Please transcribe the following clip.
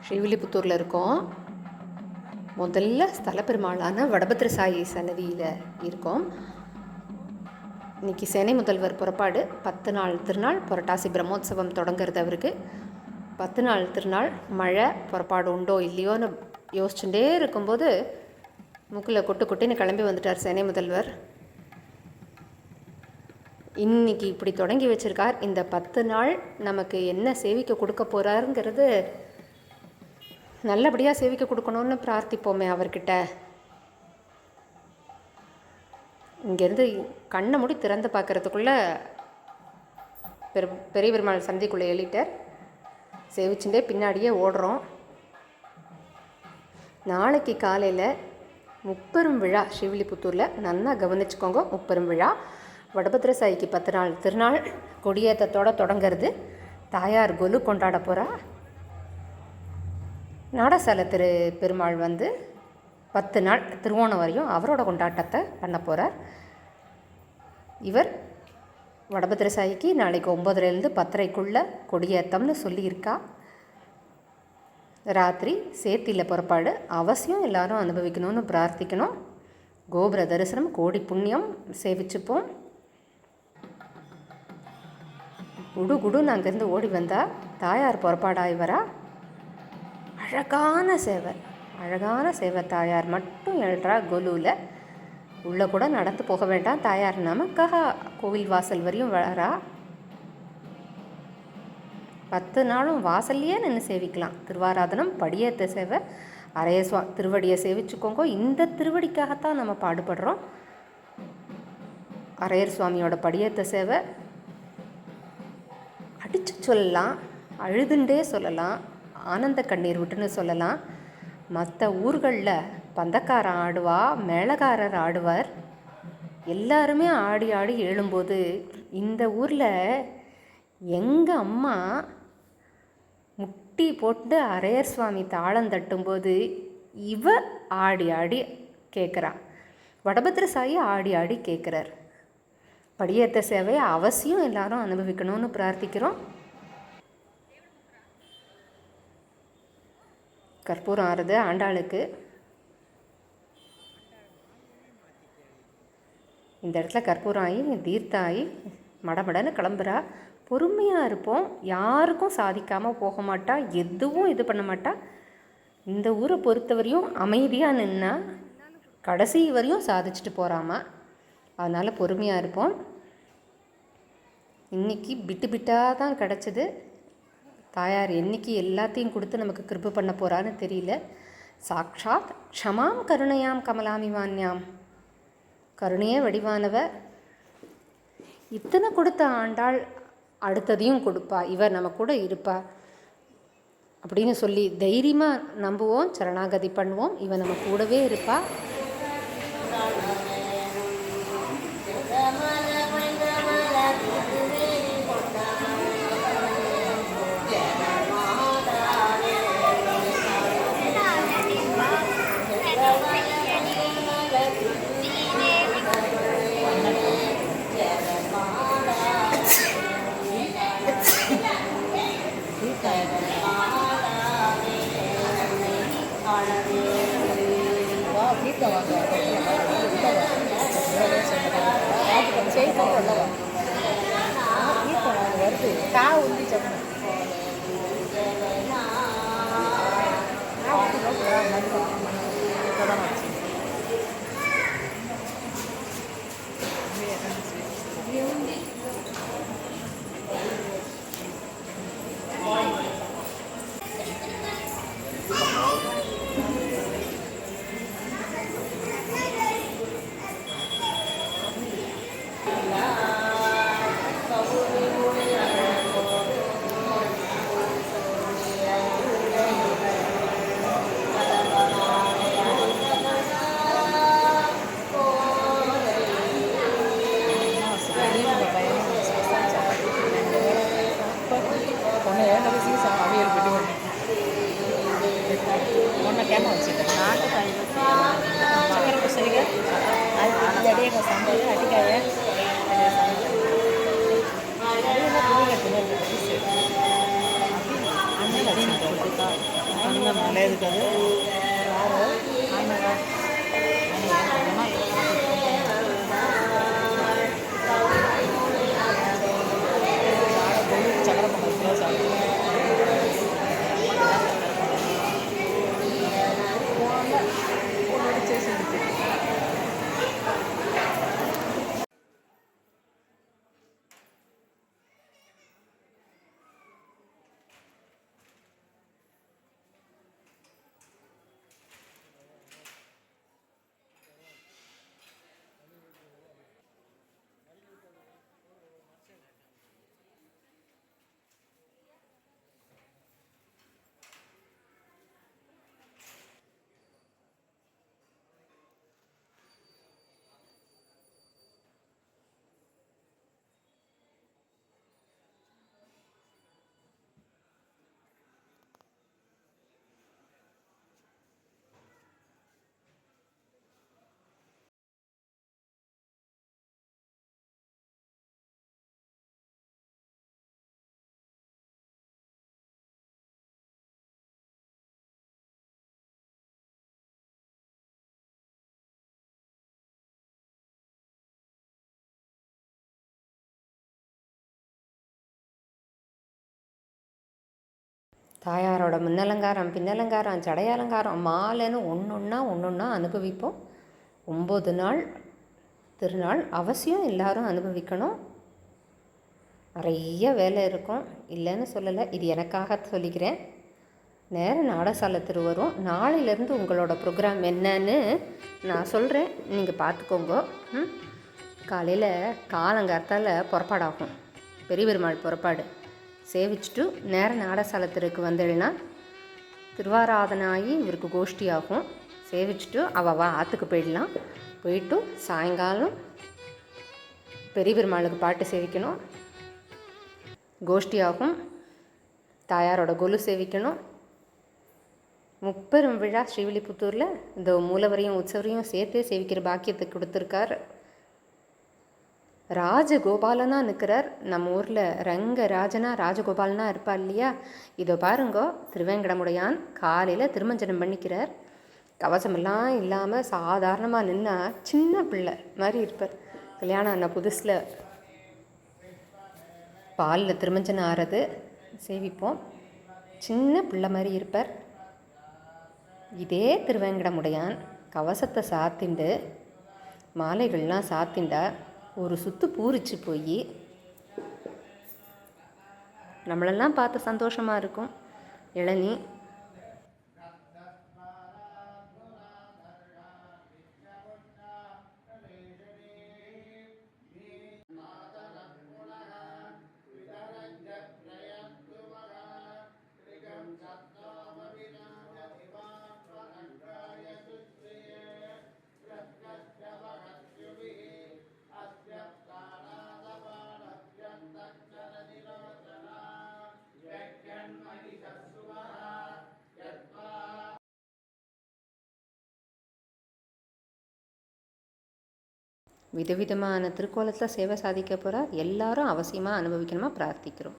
ஸ்ரீவில்லிபுத்தூரில் இருக்கோம். முதல்ல ஸ்தல பெருமாளான வடபத்திரசாயி சன்னதியில் இருக்கோம். இன்றைக்கி சேனை முதல்வர் புறப்பாடு. 10 நாள் திருநாள். புரட்டாசி பிரம்மோற்சவம் தொடங்கிறது அவருக்கு. 10 நாள் திருநாள். மழை புறப்பாடு உண்டோ இல்லையோன்னு யோசிச்சுட்டே இருக்கும்போது மூக்கில் கொட்டின்னு கிளம்பி வந்துட்டார் சேனை முதல்வர். இன்றைக்கி இப்படி தொடங்கி வச்சுருக்கார். இந்த 10 நாள் நமக்கு என்ன சேவிக்க கொடுக்க போகிறாருங்கிறது நல்லபடியாக சேவிக்க கொடுக்கணும்னு பிரார்த்திப்போமே அவர்கிட்ட. இங்கேருந்து கண்ணை மூடி திறந்து பார்க்குறதுக்குள்ளே பெரிய பெருமாள் சந்திக்குள்ளே எழுதிட்டார். சேவிச்சுட்டே பின்னாடியே ஓடுறோம். நாளைக்கு காலையில் முப்பெரும் விழா ஸ்ரீவில்லிபுத்தூரில். நல்லா கவனிச்சுக்கோங்க. முப்பெரும் விழா வடபத்திரசாயிக்கு 10 நாள் திருநாள் கொடியேற்றத்தோடு தொடங்கிறது. தாயார் கொலு கொண்டாட போகிறா. நாடசாலை பெருமாள் 10 நாள் திருவோணம் வரையும் அவரோட கொண்டாட்டத்தை பண்ண போகிறார். இவர் வடபத்திரசாயிக்கு நாளைக்கு 9லேருந்து 10:30க்குள்ளே கொடியேற்றம்னு சொல்லியிருக்கா. ராத்திரி சேத்தியில் புறப்பாடு. அவசியம் எல்லாரும் அனுபவிக்கணும்னு பிரார்த்திக்கணும். கோபுர தரிசனம் கோடி புண்ணியம். சேவிச்சுப்போம். குடுன்னு அங்கேருந்து ஓடி வந்தால் தாயார் புறப்பாடாய் வரா. அழகான சேவை தாயார் மட்டும் எழுறா கொலுவில். உள்ளே கூட நடந்து போக வேண்டாம். தாயார் நமக்காக கோவில் வாசல் வரையும் வரா. 10 நாளும் வாசல்லையே நின்று சேவிக்கலாம். திருவாராதனம், படியேற்ற சேவை, அரைய திருவடியை சேவிச்சுக்கோங்க. இந்த திருவடிக்காகத்தான் நம்ம பாடுபடுறோம். அரையர் சுவாமியோட படியேற்ற சேவை அடித்து சொல்லலாம், அழுதுண்டே சொல்லலாம், ஆனந்த கண்ணீர் விட்டுன்னு சொல்லலாம். மற்ற ஊர்களில் பந்தக்காரன் ஆடுவா, மேளக்காரர் ஆடுவார். எல்லாருமே ஆடி ஆடி எழும்போது இந்த ஊரில் எங்கள் அம்மா முட்டி போட்டு அரையர் சுவாமி தாளம் தட்டும்போது இவ ஆடி ஆடி கேட்குறா. வடபத்திரசாயி ஆடி ஆடி கேட்குறார். படியேற்ற சேவையை அவசியம் எல்லாரும் அனுபவிக்கணும்னு பிரார்த்திக்கிறோம். கற்பூரம் ஆறுது ஆண்டாளுக்கு. இந்த இடத்துல கற்பூரம் ஆகி தீர்த்தாகி மடமடன்னு கிளம்புறா. பொறுமையாக இருப்போம். யாருக்கும் சாதிக்காமல் போக மாட்டா, எதுவும் இது பண்ண மாட்டா. இந்த ஊரை பொறுத்தவரையும் அமைதியாக நின்னா கடைசி வரையும் சாதிச்சுட்டு போகிறாமா. அதனால் பொறுமையாக இருப்போம். இன்றைக்கி பிட்டாக தான் கிடச்சிது. தாயார் என்றைக்கு எல்லாத்தையும் கொடுத்து நமக்கு கிருபை பண்ண போகிறான்னு தெரியல. சாக்ஷாத் க்ஷமாம் கருணையாம் கமலாமிவான்யாம். கருணையே வடிவானவ. இத்தனை கொடுத்த ஆண்டாள் அடுத்ததையும் கொடுப்பா. இவர் நம்ம கூட இருப்பா அப்படின்னு சொல்லி தைரியமாக நம்புவோம். சரணாகதி பண்ணுவோம். இவன் நம்ம கூடவே இருப்பா. இருக்குது யார் ஆன்மீகம் தாயாரோட முன்னலங்காரம் பின்னலங்காரம் ஜடையலங்காரம் மாலைன்னு ஒன்றா அனுபவிப்போம். 9 நாள் திருநாள் அவசியம் எல்லாரும் அனுபவிக்கணும். நிறைய வேலை இருக்கும், இல்லைன்னு சொல்லலை, இது எனக்காக சொல்லிக்கிறேன். நேரம் நாடசாலை திருவரும். நாளையிலேருந்து உங்களோட ப்ரோக்ராம் என்னன்னு நான் சொல்கிறேன், நீங்கள் பார்த்துக்கோங்க. காலையில் காலங்காலத்தால் புறப்பாடாகும், பெரிய பெருமாள் புறப்பாடு சேவிச்சுட்டு நேரம் நாடசாலத்திற்கு வந்தேன்னா திருவாராதனாகி இவருக்கு கோஷ்டி ஆகும். சேவிச்சுட்டு ஆற்றுக்கு போயிடலாம். போயிட்டு சாயங்காலம் பெரிய பெருமாளுக்கு பாட்டு சேவிக்கணும், கோஷ்டி ஆகும். தாயாரோட கொலு சேவிக்கணும். முப்பெரும் விழா ஸ்ரீவில்லிபுத்தூரில் இந்த மூலவரையும் உற்சவரையும் சேர்த்து சேவிக்கிற பாக்கியத்தை கொடுத்துருக்கார். ராஜகோபாலனாக நிற்கிறார். நம்ம ஊரில் ரங்கராஜனா ராஜகோபாலனாக இருப்பார் இல்லையா? இதோ பாருங்கோ, திருவேங்கடமுடையான் காலையில் திருமஞ்சனம் பண்ணிக்கிறார். கவசமெல்லாம் இல்லாமல் சாதாரணமாக நின்னா சின்ன பிள்ளை மாதிரி இருப்பார். கல்யாணம் ஆன புதுசில் பாலில் திருமஞ்சனம் ஆறது சேவிப்போம். சின்ன பிள்ளை மாதிரி இருப்பார். இதே திருவேங்கடமுடையான் கவசத்தை சாத்திண்டு மாலைகள்லாம் சாத்திண்டா ஒரு சுத்து பூரிச்சு போய் நம்மளெல்லாம் பார்த்து சந்தோஷமாக இருக்கும். இளநீ விதவிதமான திருக்கோலத்தில் சேவை சாதிக்க போகிறார். எல்லாரும் அவசியமாக அனுபவிக்கணுமா பிரார்த்திக்கிறோம்.